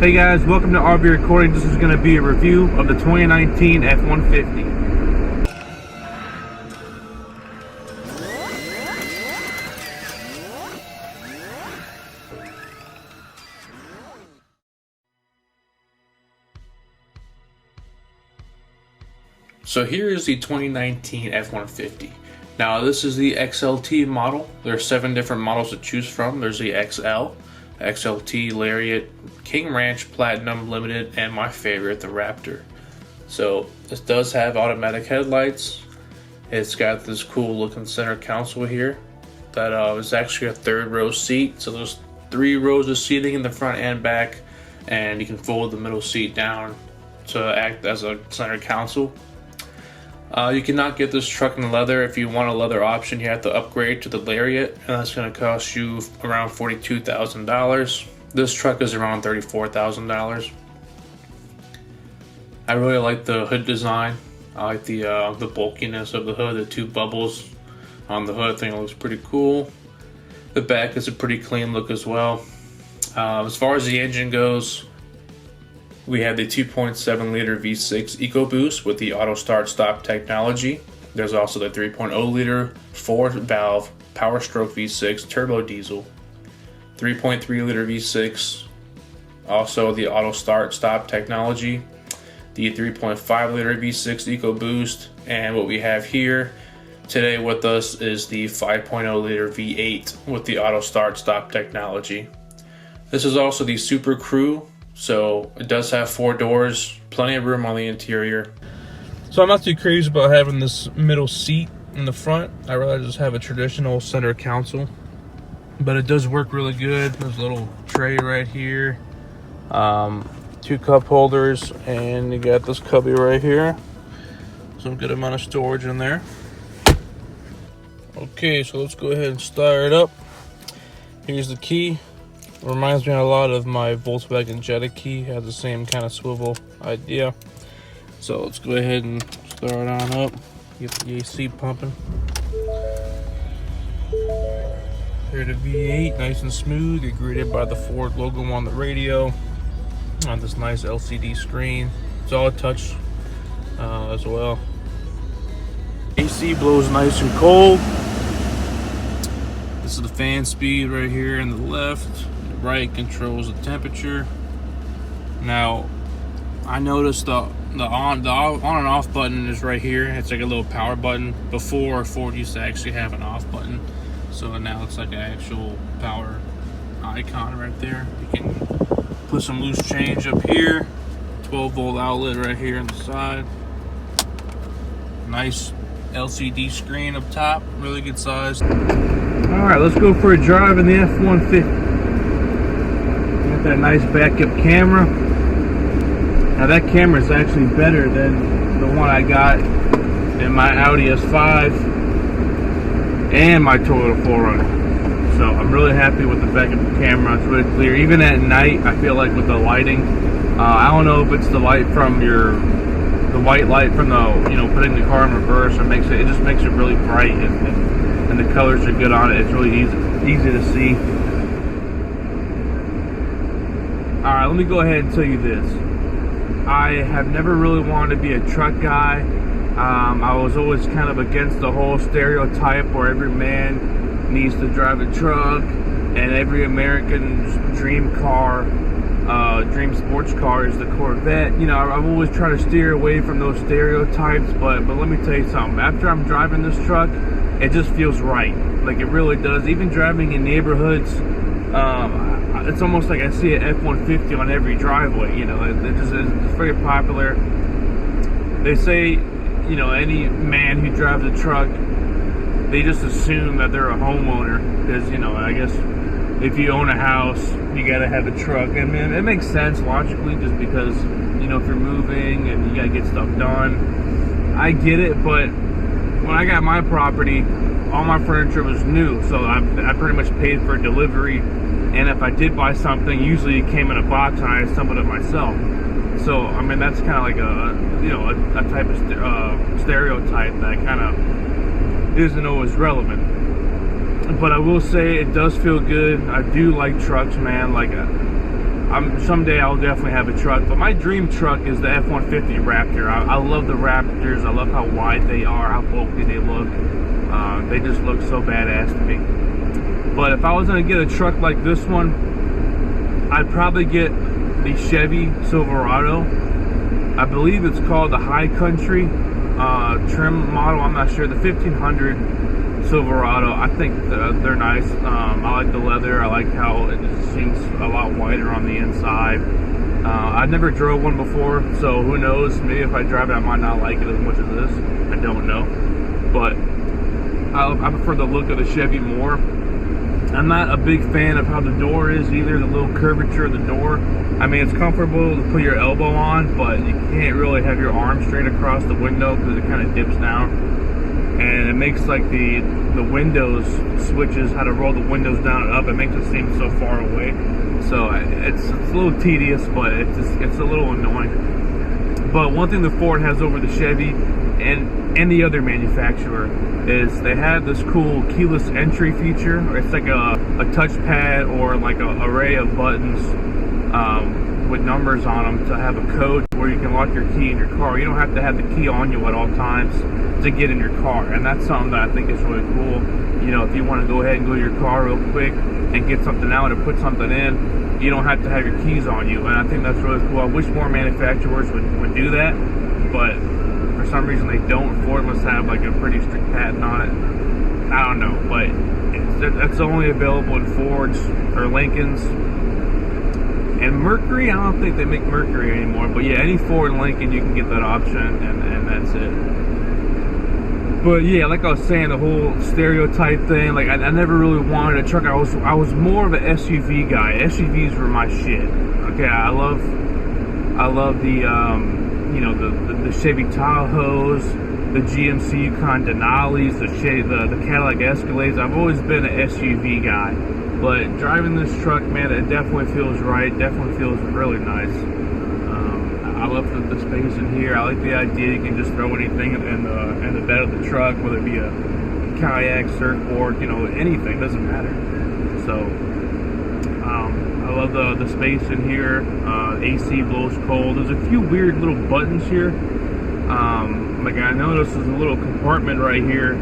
Hey guys, welcome to RVrecordings. This is going to be a review of the 2019 F-150. So here is the 2019 F-150. Now this is the XLT model. There are 7 different models to choose from. There's the XL, XLT, Lariat, King Ranch, Platinum, Limited, and my favorite, the Raptor. So this does have automatic headlights. It's got this cool looking center console here that is actually a 3rd row seat. So there's 3 rows of seating in the front and back, and you can fold the middle seat down to act as a center console. You cannot get this truck in leather. If you want a leather option, you have to upgrade to the Lariat, and that's going to cost you around $42,000. This truck is around $34,000. I really like the hood design. I like the bulkiness of the hood, the 2 bubbles on the hood. I think it looks pretty cool. The back is a pretty clean look as well. As far as the engine goes, we have the 2.7 liter V6 EcoBoost with the auto start stop technology. There's also the 3.0 liter 4-valve Power Stroke V6 turbo diesel, 3.3 liter V6, also the auto start stop technology, the 3.5 liter V6 EcoBoost, and what we have here today with us is the 5.0 liter V8 with the auto start stop technology. This is also the Super Crew. So it does have 4 doors, plenty of room on the interior. So I'm not too crazy about having this middle seat in the front. I'd rather just have a traditional center console. But it does work really good. There's a little tray right here. 2 cup holders, and you got this cubby right here. Some good amount of storage in there. Okay, so let's go ahead and start it up. Here's the key. Reminds me a lot of my Volkswagen Jetta key. Has the same kind of swivel idea. So let's go ahead and start on up. Get the AC pumping. Here the V8, nice and smooth. You're greeted by the Ford logo on the radio, on this nice LCD screen. It's all touch as well. AC blows nice and cold. This is the fan speed right here in the left. Right controls the temperature. Now I noticed the on and off button is right here. It's like a little power button. Before, Ford used to actually have an off button, so now it's like an actual power icon right there. You can put some loose change up here. 12-volt outlet right here on the side. Nice LCD screen up top, really good size. All right, let's go for a drive in the F-150. That nice backup camera. Now that camera is actually better than the one I got in my Audi S5 and my Toyota 4Runner. So I'm really happy with the backup camera. It's really clear. Even at night, I feel like with the lighting, I don't know if it's the light from the white light from the, putting the car in reverse, it just makes it really bright, and the colors are good on it. It's really easy to see. Alright, let me go ahead and tell you this. I have never really wanted to be a truck guy. I was always kind of against the whole stereotype where every man needs to drive a truck and every American's dream car, dream sports car is the Corvette. I've always tried to steer away from those stereotypes, but let me tell you something. After I'm driving this truck, it just feels right. Like, it really does. Even driving in neighborhoods, it's almost like I see an F-150 on every driveway. It's very popular. They say, any man who drives a truck, they just assume that they're a homeowner, because, I guess if you own a house, you gotta have a truck. I mean, it makes sense logically, just because, if you're moving and you gotta get stuff done. I get it, but when I got my property, all my furniture was new, so I pretty much paid for delivery. And if I did buy something, usually it came in a box and I assembled it myself. So, I mean, that's kind of like a type of stereotype that kind of isn't always relevant. But I will say it does feel good. I do like trucks, man. Like, someday I'll definitely have a truck, but my dream truck is the F-150 Raptor. I love the Raptors. I love how wide they are, how bulky they look. They just look so badass to me. But if I was gonna get a truck like this one, I'd probably get the Chevy Silverado. I believe it's called the High Country trim model. I'm not sure. The 1500 Silverado. I think they're nice. I like the leather. I like how it just seems a lot wider on the inside. I've never drove one before, so who knows? Maybe if I drive it, I might not like it as much as this. I don't know. But I prefer the look of the Chevy more. I'm not a big fan of how the door is either, the little curvature of the door. I mean, it's comfortable to put your elbow on, but you can't really have your arm straight across the window because it kind of dips down. And it makes like the windows switches, how to roll the windows down and up, it makes it seem so far away. So it's a little tedious, but it's a little annoying. But one thing the Ford has over the Chevy and the other manufacturer is they have this cool keyless entry feature. It's like a touchpad or like an array of buttons with numbers on them to have a code where you can lock your key in your car. You don't have to have the key on you at all times to get in your car, and that's something that I think is really cool. You know, if you want to go ahead and go to your car real quick and get something out or put something in, you don't have to have your keys on you, and I think that's really cool. I wish more manufacturers would do that, but for some reason they don't. Ford must have like a pretty strict patent on it. I don't know, but that's only available in Fords or Lincolns. And Mercury, I don't think they make Mercury anymore, but yeah, any Ford and Lincoln, you can get that option, and that's it. But yeah, like I was saying, the whole stereotype thing, like I never really wanted a truck. I was more of an SUV guy. SUVs were my shit. Okay, I love the you know, the Chevy Tahoes, the GMC Yukon Denali's, the Cadillac Escalades. I've always been an SUV guy, but driving this truck, man, it definitely feels right. Definitely feels really nice. I love the space in here. I like the idea you can just throw anything in the bed of the truck, whether it be a kayak, surfboard, you know, anything, doesn't matter. So I love the space in here. AC blows cold. There's a few weird little buttons here. Like I noticed there's a little compartment right here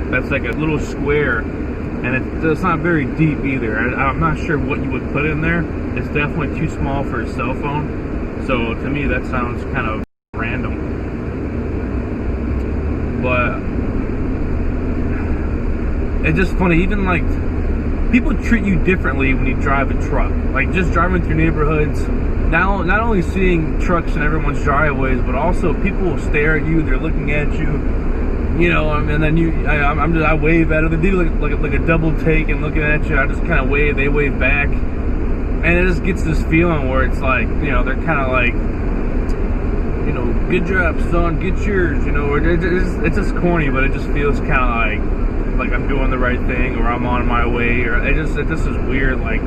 that's like a little square, and it's not very deep either. I'm not sure what you would put in there. It's definitely too small for a cell phone. So to me that sounds kind of random. But it's just funny, even like people treat you differently when you drive a truck. Like just driving through neighborhoods, not only seeing trucks in everyone's driveways, but also people will stare at you. They're looking at you, you know, and then I wave at them. They do like a double take and looking at you. I just kind of wave. They wave back, and it just gets this feeling where it's like, you know, they're kind of like, you know, good job, son, get yours. You know, it's just corny, but it just feels kind of like I'm doing the right thing, or I'm on my way, or it just is weird, like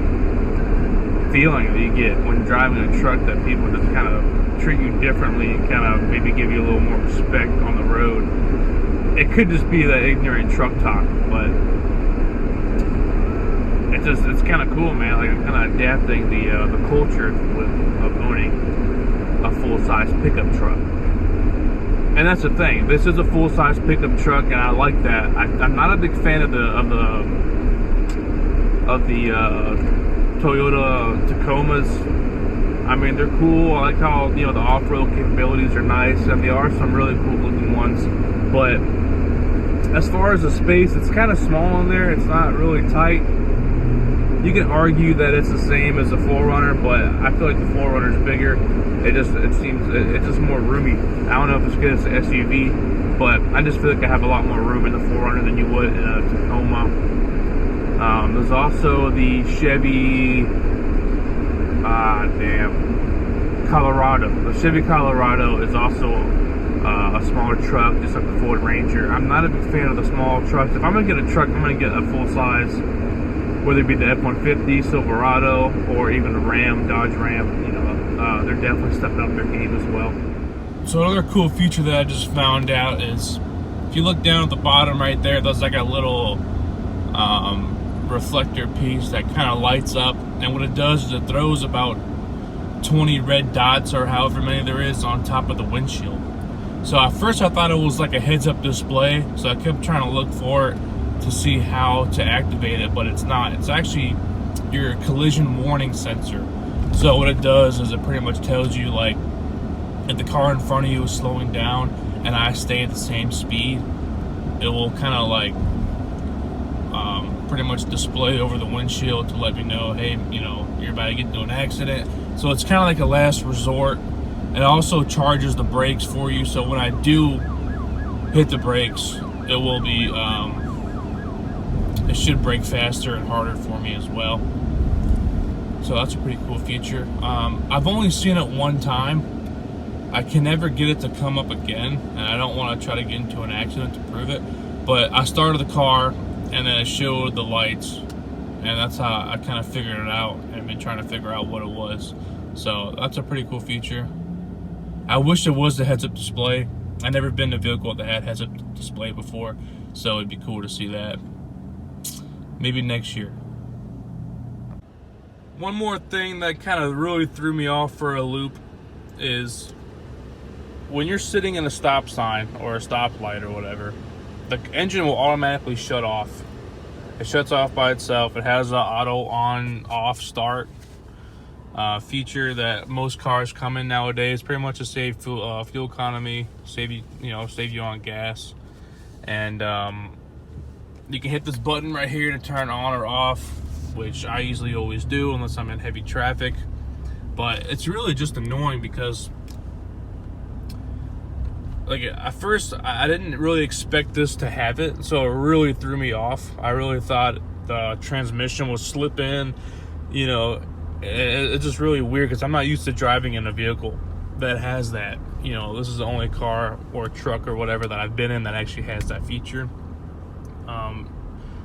feeling that you get when driving a truck, that people just kind of treat you differently and kind of maybe give you a little more respect on the road. It could just be that ignorant truck talk, but it's kind of cool, man. Like I'm kind of adapting the culture of owning a full-size pickup truck. And that's the thing. This is a full-size pickup truck, and I like that. I'm not a big fan of the Toyota Tacomas. I mean, they're cool. I like how, you know, the off-road capabilities are nice, and there are some really cool-looking ones. But as far as the space, it's kind of small in there. It's not really tight. You can argue that it's the same as the 4Runner, but I feel like the 4Runner is bigger. It's just more roomy. I don't know if it's good as an SUV, but I just feel like I have a lot more room in the 4Runner than you would in a Tacoma. There's also the Chevy Colorado. The Chevy Colorado is also a smaller truck, just like the Ford Ranger. I'm not a big fan of the small trucks. If I'm gonna get a truck, I'm gonna get a full size, whether it be the F-150, Silverado, or even the Ram, Dodge Ram. You know, they're definitely stepping up their game as well. So another cool feature that I just found out is, if you look down at the bottom right there, there's like a little reflector piece that kind of lights up, and what it does is it throws about 20 red dots or however many there is on top of the windshield. So at first I thought it was like a heads-up display, so I kept trying to look for it to see how to activate it, but it's not. It's actually your collision warning sensor. So what it does is it pretty much tells you, like, if the car in front of you is slowing down and I stay at the same speed, it will kind of like pretty much display over the windshield to let me know, hey, you know, you're about to get into an accident. So it's kind of like a last resort. It also charges the brakes for you, so when I do hit the brakes, it will be it should brake faster and harder for me as well. So that's a pretty cool feature. I've only seen it one time. I can never get it to come up again, and I don't want to try to get into an accident to prove it. But I started the car, and then it showed the lights, and that's how I kind of figured it out, and I've been trying to figure out what it was. So that's a pretty cool feature. I wish it was the heads-up display. I've never been in a vehicle that had heads-up display before, so it'd be cool to see that. Maybe next year. One more thing that kind of really threw me off for a loop is when you're sitting in a stop sign or a stoplight or whatever, the engine will automatically shut off. It shuts off by itself. It has an auto on off start feature that most cars come in nowadays, pretty much to save fuel economy, save you on gas. And you can hit this button right here to turn on or off, which I usually always do unless I'm in heavy traffic. But it's really just annoying because, like, at first I didn't really expect this to have it, so it really threw me off. I really thought the transmission would slip in, you know. It's just really weird because I'm not used to driving in a vehicle that has that. You know, this is the only car or truck or whatever that I've been in that actually has that feature.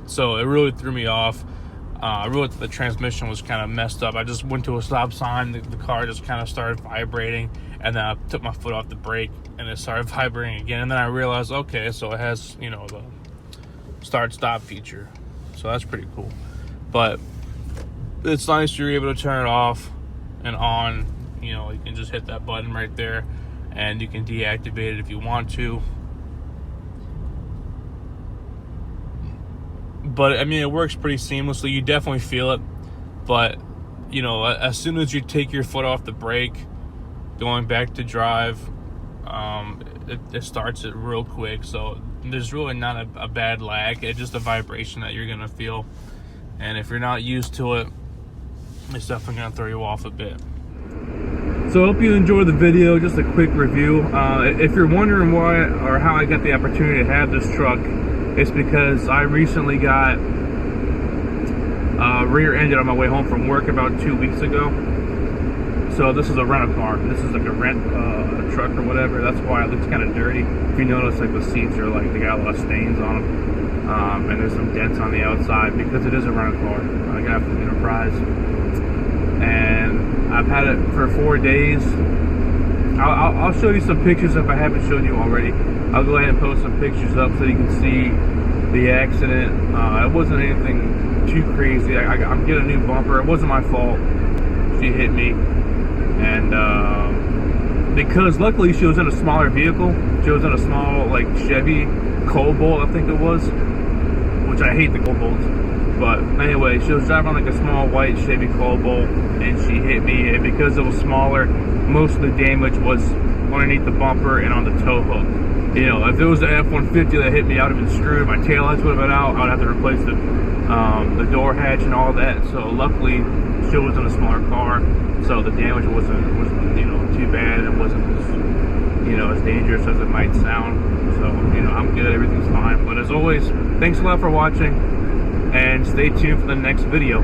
So it really threw me off. I really thought the transmission was kind of messed up. I just went to a stop sign, the car just kind of started vibrating, and then I took my foot off the brake and it started vibrating again. And then I realized, okay, so it has, you know, the start-stop feature. So that's pretty cool. But it's nice you're able to turn it off and on. You know, you can just hit that button right there and you can deactivate it if you want to. But I mean, it works pretty seamlessly. You definitely feel it. But, you know, as soon as you take your foot off the brake, going back to drive, it starts it real quick. So there's really not a bad lag. It's just a vibration that you're going to feel. And if you're not used to it, it's definitely going to throw you off a bit. So I hope you enjoyed the video. Just a quick review. If you're wondering why or how I got the opportunity to have this truck, it's because I recently got rear-ended on my way home from work about 2 weeks ago. So this is a rental car. This is like a rent truck or whatever. That's why it looks kind of dirty. If you notice, like, the seats are like, they got a lot of stains on them. And there's some dents on the outside because it is a rental car. I got it from Enterprise. And I've had it for 4 days. I'll show you some pictures if I haven't shown you already. I'll go ahead and post some pictures up so you can see the accident. It wasn't anything too crazy. I'm getting a new bumper. It wasn't my fault. She hit me. And because luckily she was in a smaller vehicle. She was in a small, like, Chevy Cobalt, I think it was. Which I hate the Cobalts. But anyway, she was driving like a small white Chevy Cobalt, and she hit me. And because it was smaller, most of the damage was underneath the bumper and on the tow hook. You know, if it was the F-150 that hit me, I would have been screwed. My taillights would have been out. I would have to replace the door hatch and all that. So luckily, she was in a smaller car, so the damage wasn't you know, too bad. It wasn't as, you know, as dangerous as it might sound. So, you know, I'm good. Everything's fine. But as always, thanks a lot for watching, and stay tuned for the next video.